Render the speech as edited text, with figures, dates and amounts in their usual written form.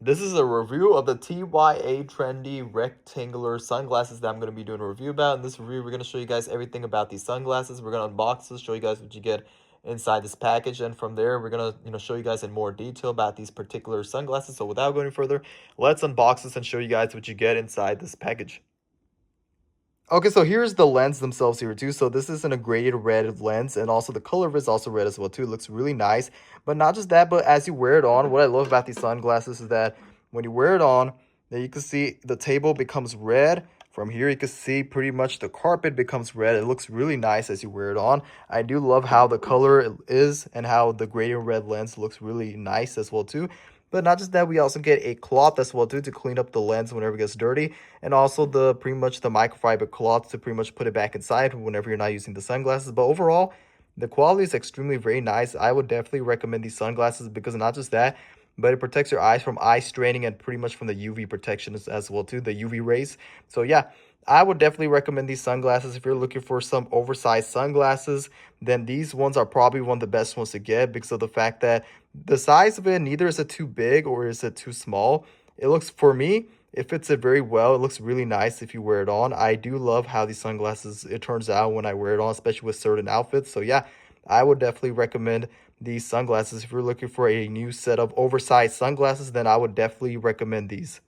This is a review of the TYA Trendy rectangular sunglasses that I'm going to be doing a review about. In this review, we're going to show you guys everything about these sunglasses. We're going to unbox this, show you guys what you get inside this package, and from there, we're going to show you guys in more detail about these particular sunglasses. So without going further, let's unbox this and show you guys what you get inside this package. Okay, so here's the lens themselves here too. So this is an graded red lens, and also the color of it is also red as well too. It looks really nice. But not just that, but as you wear it on, what I love about these sunglasses is that when you wear it on, then you can see the table becomes red. From here, you can see pretty much the carpet becomes red. It looks really nice as you wear it on. I do love how the color is and how the graded red lens looks really nice as well too. But not just that, we also get a cloth as well too to clean up the lens whenever it gets dirty, and also the pretty much the microfiber cloth to pretty much put it back inside whenever you're not using the sunglasses. But overall, the quality is extremely very nice. I would definitely recommend these sunglasses because not just that, but it protects your eyes from eye straining and pretty much from the UV protection as well too, the UV rays. So yeah, I would definitely recommend these sunglasses. If you're looking for some oversized sunglasses, then these ones are probably one of the best ones to get because of the fact that the size of it, neither is it too big or is it too small. It looks, for me, it fits it very well. It looks really nice if you wear it on. I do love how these sunglasses, it turns out when I wear it on, especially with certain outfits. So yeah, I would definitely recommend these sunglasses. If you're looking for a new set of oversized sunglasses, then I would definitely recommend these.